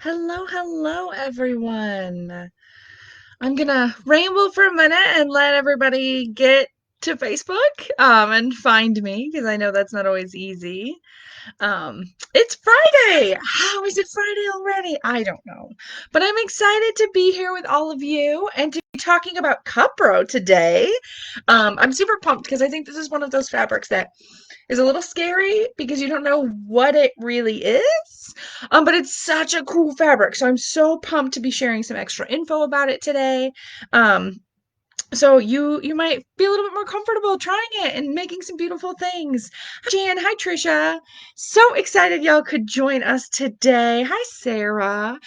Hello, everyone. I'm gonna ramble for a minute and let everybody get to Facebook and find me because I know that's not always easy. Um, it's Friday. How is it Friday already? I don't know. But I'm excited to be here with all of you and to be talking about Cupro today. I'm super pumped because I think this is one of those fabrics that is a little scary because you don't know what it really is. But it's such a cool fabric. So I'm so pumped to be sharing some extra info about it today. Um, so you might be a little bit more comfortable trying it and making some beautiful things. Hi Jan, hi Trisha. So excited y'all could join us today. Hi Sarah.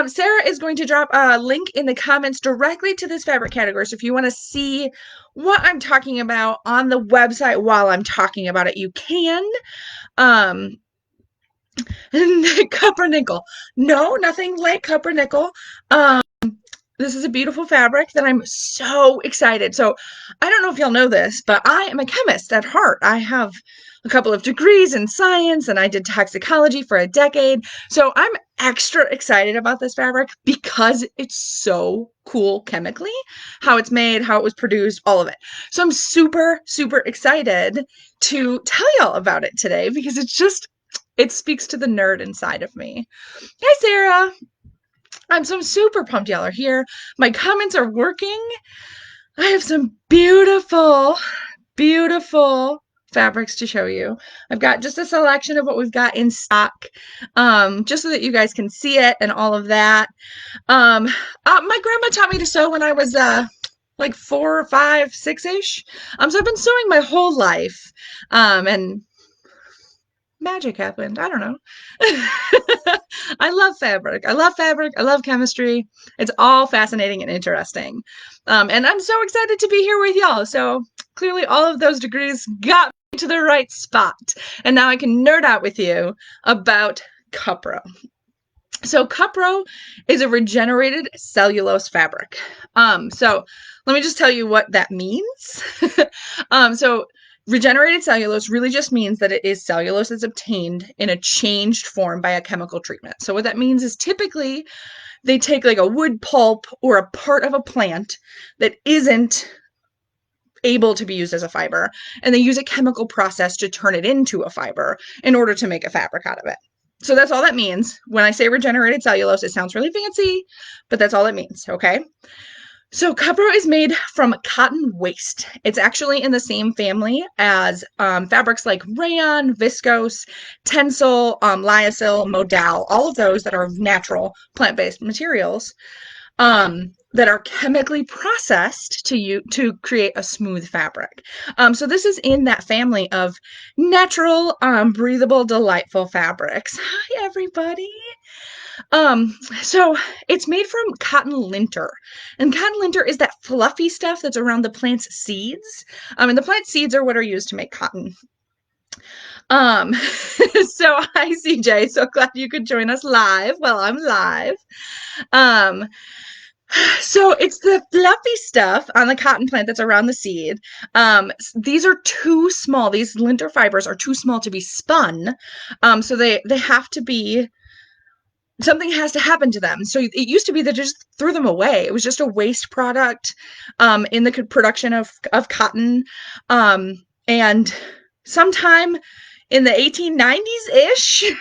Sarah is going to drop a link in the comments directly to this fabric category. So if you want to see what I'm talking about on the website while I'm talking about it, you can. Um, Copper nickel. No, nothing like copper nickel. This is a beautiful fabric that I'm so excited. So I don't know if y'all know this, but I am a chemist at heart. I have a couple of degrees in science and I did toxicology for a decade. So I'm extra excited about this fabric because it's so cool chemically, how it's made, how it was produced, all of it. So I'm super, super excited to tell y'all about it today because it speaks to the nerd inside of me. Hi, Sarah. I'm super pumped y'all are here. My comments are working. I have some beautiful, beautiful fabrics to show you. I've got just a selection of what we've got in stock, just so that you guys can see it and all of that. My grandma taught me to sew when I was like 4 or 5, 6-ish. So I've been sewing my whole life. And magic happened. I don't know. I love fabric. I love fabric. I love chemistry. It's all fascinating and interesting. And I'm so excited to be here with y'all. So clearly all of those degrees got me to the right spot. And now I can nerd out with you about Cupro. So Cupro is a regenerated cellulose fabric. So let me just tell you what that means. So regenerated cellulose really just means that it is cellulose that's obtained in a changed form by a chemical treatment. So what that means is typically they take like a wood pulp or a part of a plant that isn't able to be used as a fiber, and they use a chemical process to turn it into a fiber in order to make a fabric out of it. So that's all that means. When I say regenerated cellulose, it sounds really fancy, but that's all it means, okay? So Cupro is made from cotton waste. It's actually in the same family as fabrics like rayon, viscose, tencel, lyocell, modal, all of those that are natural plant-based materials that are chemically processed to create a smooth fabric. So this is in that family of natural, breathable, delightful fabrics. Hi, everybody. So it's made from cotton linter, and cotton linter is that fluffy stuff that's around the plant's seeds. And the plant seeds are what are used to make cotton. So hi CJ, so glad you could join us live while I'm live. Um, so it's the fluffy stuff on the cotton plant that's around the seed. These are too small. These linter fibers are too small to be spun. So they have to be something has to happen to them. So it used to be that just threw them away. It was just a waste product in the production of cotton. And sometime in the 1890s-ish,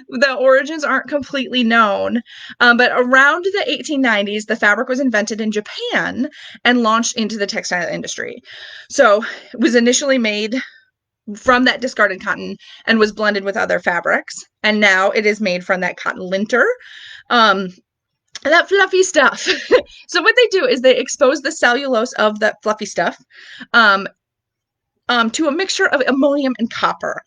the origins aren't completely known, but around the 1890s, the fabric was invented in Japan and launched into the textile industry. So it was initially made from that discarded cotton and was blended with other fabrics. And now it is made from that cotton linter. That fluffy stuff. So what they do is they expose the cellulose of that fluffy stuff to a mixture of ammonium and copper.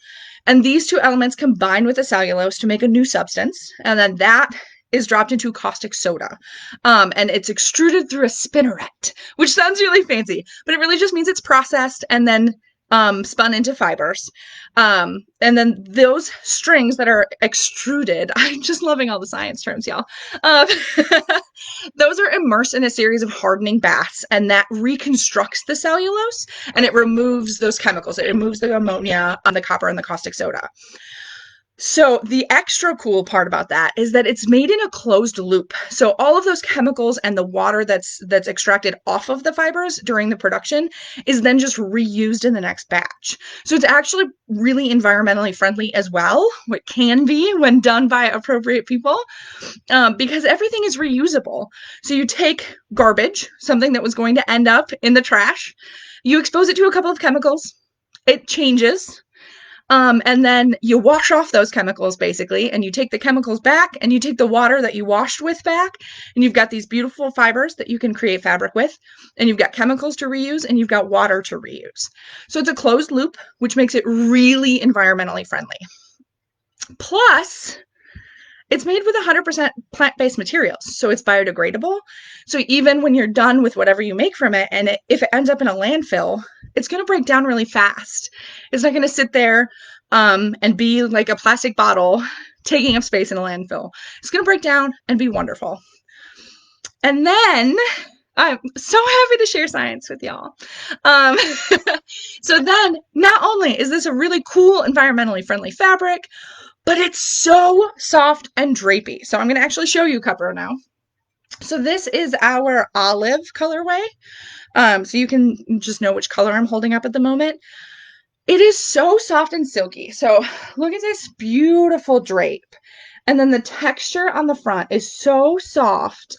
And these two elements combine with the cellulose to make a new substance. And then that is dropped into caustic soda. And it's extruded through a spinneret, which sounds really fancy, but it really just means it's processed and then spun into fibers. And then those strings that are extruded, I'm just loving all the science terms, y'all. Those are immersed in a series of hardening baths, and that reconstructs the cellulose, and it removes those chemicals. It removes the ammonia, the copper, and the caustic soda. So the extra cool part about that is that it's made in a closed loop. So all of those chemicals and the water that's extracted off of the fibers during the production is then just reused in the next batch. So it's actually really environmentally friendly as well, what can be when done by appropriate people, because everything is reusable. So you take garbage, something that was going to end up in the trash, you expose it to a couple of chemicals, it changes, and then you wash off those chemicals basically, and you take the chemicals back and you take the water that you washed with back, and you've got these beautiful fibers that you can create fabric with, and you've got chemicals to reuse and you've got water to reuse. So it's a closed loop, which makes it really environmentally friendly. Plus, it's made with 100% plant-based materials, so it's biodegradable. So even when you're done with whatever you make from it, and if it ends up in a landfill, it's going to break down really fast. It's not going to sit there and be like a plastic bottle taking up space in a landfill. It's going to break down and be wonderful. And then I'm so happy to share science with y'all. Um, so then, not only is this a really cool, environmentally friendly fabric, but it's so soft and drapey. So I'm going to actually show you Cupro now. So this is our olive colorway. So you can just know which color I'm holding up at the moment. It is so soft and silky. So look at this beautiful drape. And then the texture on the front is so soft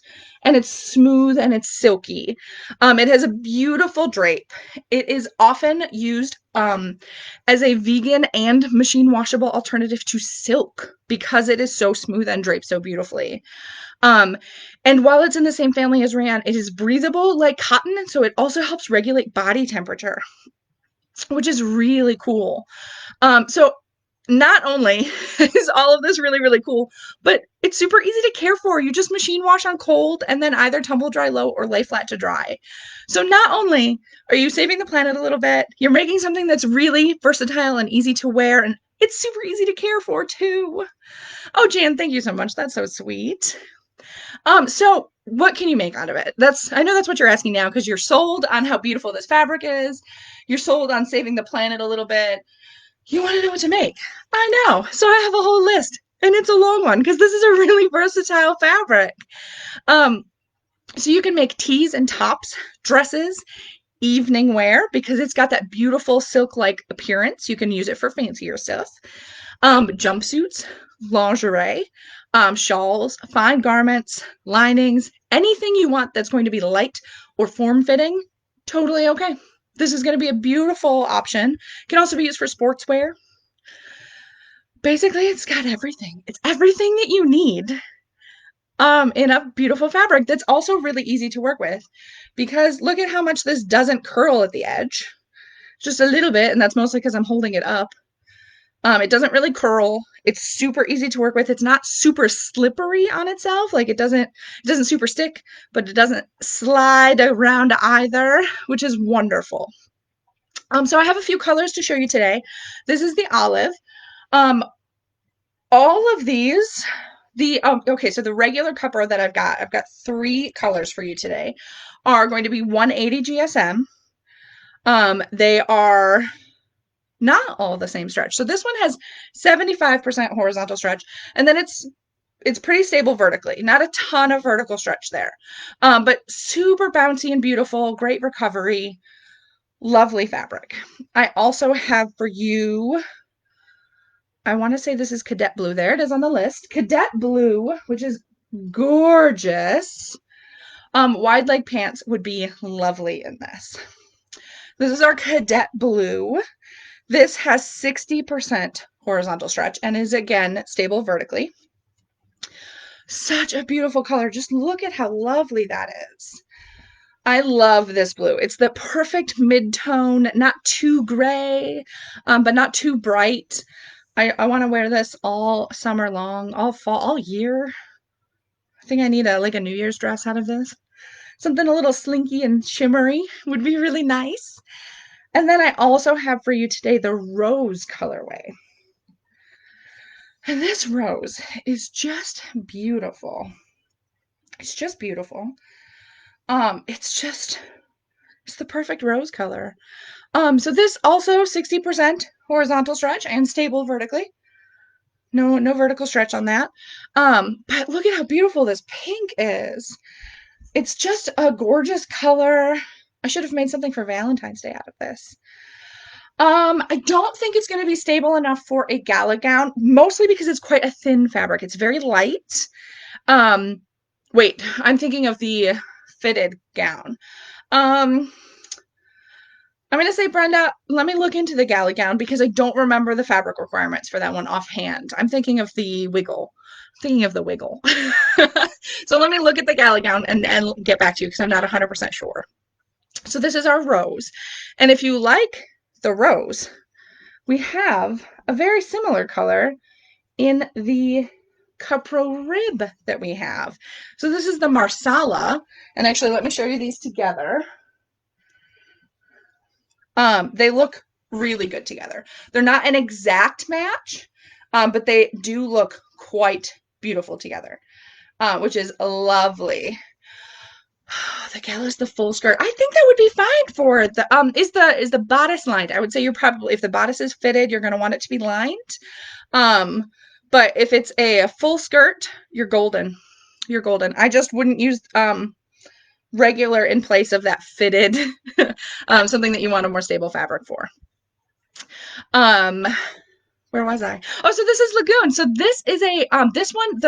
and it's smooth and it's silky. It has a beautiful drape. It is often used as a vegan and machine washable alternative to silk because it is so smooth and draped so beautifully. And while it's in the same family as rayon, it is breathable like cotton, so it also helps regulate body temperature, which is really cool. So not only is all of this really, really cool, but it's super easy to care for. You just machine wash on cold and then either tumble dry low or lay flat to dry. So not only are you saving the planet a little bit, you're making something that's really versatile and easy to wear, and it's super easy to care for too. Oh, Jan, thank you so much. That's so sweet. So what can you make out of it? I know that's what you're asking now because you're sold on how beautiful this fabric is. You're sold on saving the planet a little bit. You want to know what to make. I know. So I have a whole list, and it's a long one because this is a really versatile fabric. Um, so you can make tees and tops, dresses, evening wear because it's got that beautiful silk-like appearance. You can use it for fancier stuff. Jumpsuits, lingerie, shawls, fine garments, linings, anything you want that's going to be light or form-fitting, totally okay. This is going to be a beautiful option. Can also be used for sportswear. Basically, it's got everything. It's everything that you need in a beautiful fabric that's also really easy to work with because look at how much this doesn't curl at the edge. Just a little bit, and that's mostly because I'm holding it up. It doesn't really curl. It's super easy to work with. It's not super slippery on itself. Like it doesn't super stick, but it doesn't slide around either, which is wonderful. So I have a few colors to show you today. This is the olive. All of these, okay, so the regular Cupro that I've got 3 colors for you today, are going to be 180 GSM. They are not all the same stretch. So this one has 75% horizontal stretch, and then it's pretty stable vertically. Not a ton of vertical stretch there, but super bouncy and beautiful, great recovery, lovely fabric. I also have for you, I want to say this is Cadet Blue. There it is on the list. Cadet Blue, which is gorgeous. Wide leg pants would be lovely in this. This is our Cadet Blue. This has 60% horizontal stretch and is, again, stable vertically. Such a beautiful color. Just look at how lovely that is. I love this blue. It's the perfect mid-tone, not too gray, but not too bright. I want to wear this all summer long, all fall, all year. I think I need like a New Year's dress out of this. Something a little slinky and shimmery would be really nice. And then I also have for you today the rose colorway. And this rose is just beautiful. It's just beautiful. It's the perfect rose color. So this also 60% horizontal stretch and stable vertically. No vertical stretch on that. But look at how beautiful this pink is. It's just a gorgeous color. I should have made something for Valentine's Day out of this. I don't think it's going to be stable enough for a gala gown, mostly because it's quite a thin fabric. It's very light. Wait, I'm thinking of the fitted gown. I'm going to say, Brenda, let me look into the gala gown because I don't remember the fabric requirements for that one offhand. I'm thinking of the wiggle. So let me look at the gala gown and get back to you because I'm not 100% sure. So this is our rose. And if you like the rose, we have a very similar color in the Cupro rib that we have. So this is the Marsala. And actually, let me show you these together. They look really good together. They're not an exact match, but they do look quite beautiful together, which is lovely. The gala is the full skirt. I think that would be fine for the is the bodice lined? I would say you're probably, if the bodice is fitted, you're going to want it to be lined. But if it's a full skirt, you're golden. You're golden. I just wouldn't use regular in place of that fitted something that you want a more stable fabric for. Where was I? Oh, so this is Lagoon. So this is a this one,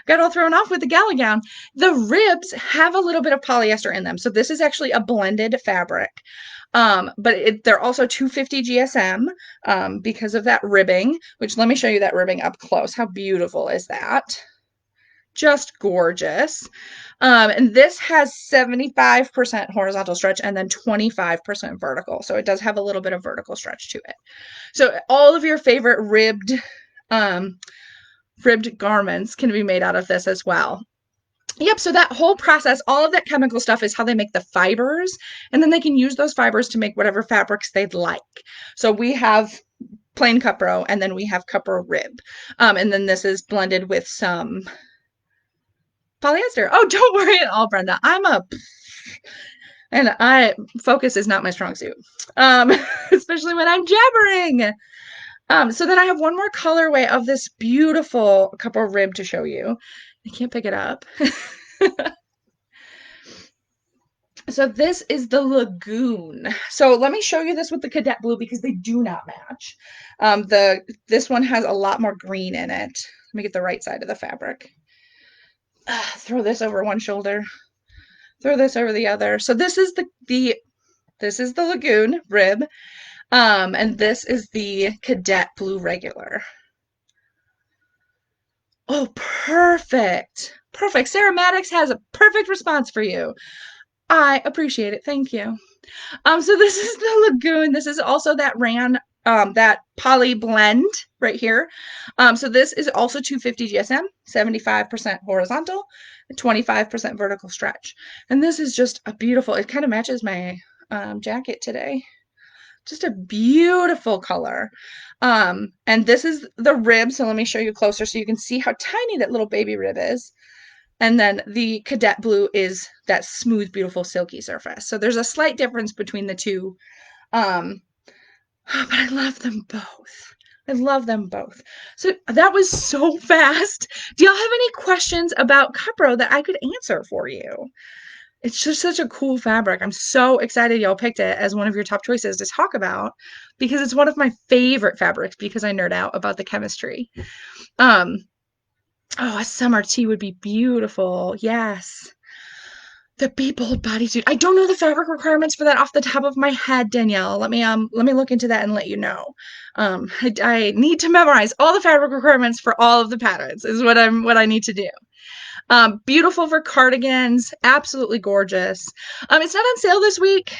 got all thrown off with the gala gown. The ribs have a little bit of polyester in them. So this is actually a blended fabric. But they're also 250 GSM because of that ribbing, which let me show you that ribbing up close. How beautiful is that? Just gorgeous. And this has 75% horizontal stretch and then 25% vertical. So it does have a little bit of vertical stretch to it. So all of your favorite ribbed garments can be made out of this as well. Yep, so that whole process, all of that chemical stuff is how they make the fibers, and then they can use those fibers to make whatever fabrics they'd like. So we have plain Cupro, and then we have Cupro rib. And then this is blended with some polyester. Oh, don't worry at all, Brenda. Focus is not my strong suit, especially when I'm jabbering. So then I have one more colorway of this beautiful Cupro rib to show you. I can't pick it up. So this is the Lagoon. So let me show you this with the Cadet Blue because they do not match. This one has a lot more green in it. Let me get the right side of the fabric. Throw this over one shoulder. Throw this over the other. So this is this is the Lagoon rib. And this is the Cadet Blue regular. Oh, perfect. Perfect. Sarah Maddox has a perfect response for you. I appreciate it. Thank you. So this is the Lagoon. This is also that that poly blend right here. So this is also 250 GSM, 75% horizontal, 25% vertical stretch. And this is just a beautiful, it kind of matches my jacket today. Just a beautiful color. And this is the rib. So let me show you closer so you can see how tiny that little baby rib is. And then the Cadet Blue is that smooth, beautiful, silky surface. So there's a slight difference between the two. But I love them both. I love them both. So that was so fast. Do y'all have any questions about Cupro that I could answer for you? It's just such a cool fabric. I'm so excited y'all picked it as one of your top choices to talk about because it's one of my favorite fabrics because I nerd out about the chemistry. Oh, a summer tee would be beautiful. Yes. The Be Bold bodysuit. I don't know the fabric requirements for that off the top of my head, Danielle. Let me look into that and let you know. I need to memorize all the fabric requirements for all of the patterns is what I need to do. Beautiful for cardigans, absolutely gorgeous. It's not on sale this week.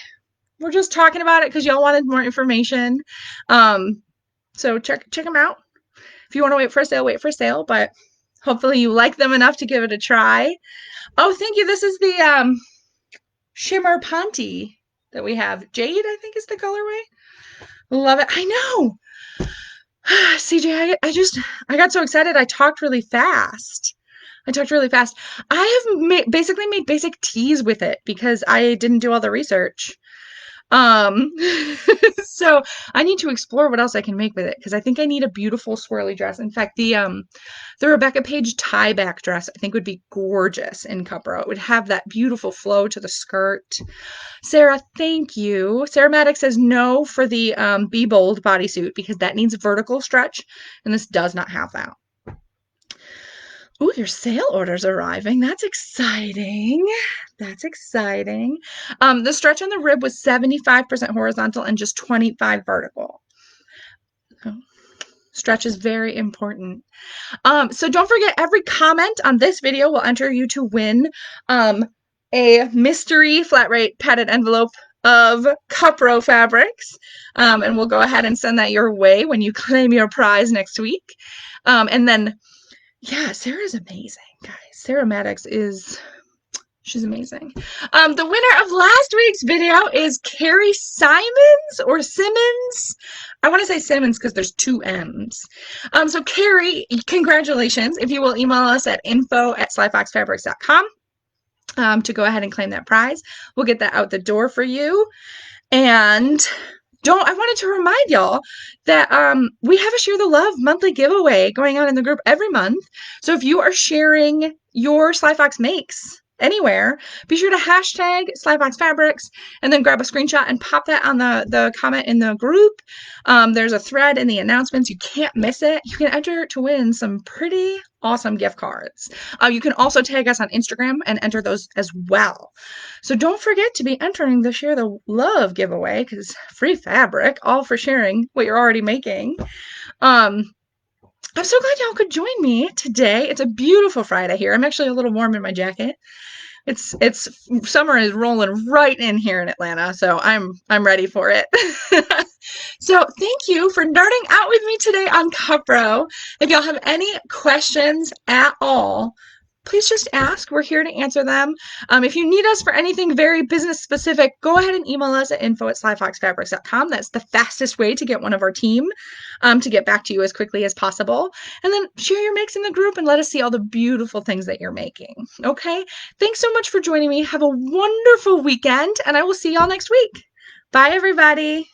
We're just talking about it because y'all wanted more information. So check them out. If you want to wait for a sale, but hopefully you like them enough to give it a try. Oh, thank you. This is the Shimmer Ponte that we have. Jade, I think is the colorway. Love it. I know. CJ, I got so excited. I talked really fast. I have basically made basic tees with it because I didn't do all the research. Um, so I need to explore what else I can make with it because I think I need a beautiful swirly dress. In fact, the Rebecca Page tie back dress I think would be gorgeous in Cupro. It would have that beautiful flow to the skirt. Sarah, thank you. Sarah Maddox says no for the Be Bold bodysuit because that needs vertical stretch, and this does not have that. Ooh, your sale order's arriving. That's exciting. That's exciting. The stretch on the rib was 75% horizontal and just 25 vertical. Oh, stretch is very important. So don't forget, every comment on this video will enter you to win a mystery flat rate padded envelope of Cupro fabrics. And we'll go ahead and send that your way when you claim your prize next week. And then yeah, Sarah's amazing, guys. Sarah Maddox she's amazing. The winner of last week's video is Carrie Simons or Simmons. I want to say Simmons because there's two M's. So Carrie, congratulations. If you will email us at info@slyfoxfabrics.com to go ahead and claim that prize, we'll get that out the door for you. And I wanted to remind y'all that we have a Share the Love monthly giveaway going on in the group every month. So if you are sharing your Slyfox makes anywhere, be sure to hashtag slyfoxfabrics and then grab a screenshot and pop that on the comment in the group. There's a thread in the announcements. You can't miss it. You can enter to win some pretty awesome gift cards. You can also tag us on Instagram and enter those as well. So don't forget to be entering the Share the Love giveaway because free fabric, all for sharing what you're already making. I'm so glad y'all could join me today. It's a beautiful Friday here. I'm actually a little warm in my jacket. It's summer is rolling right in here in Atlanta, so I'm ready for it. So thank you for nerding out with me today on Cupro. If y'all have any questions at all, please just ask. We're here to answer them. If you need us for anything very business specific, go ahead and email us at info@slyfoxfabrics.com. That's the fastest way to get one of our team to get back to you as quickly as possible. And then share your makes in the group and let us see all the beautiful things that you're making. Okay? Thanks so much for joining me. Have a wonderful weekend, and I will see y'all next week. Bye, everybody.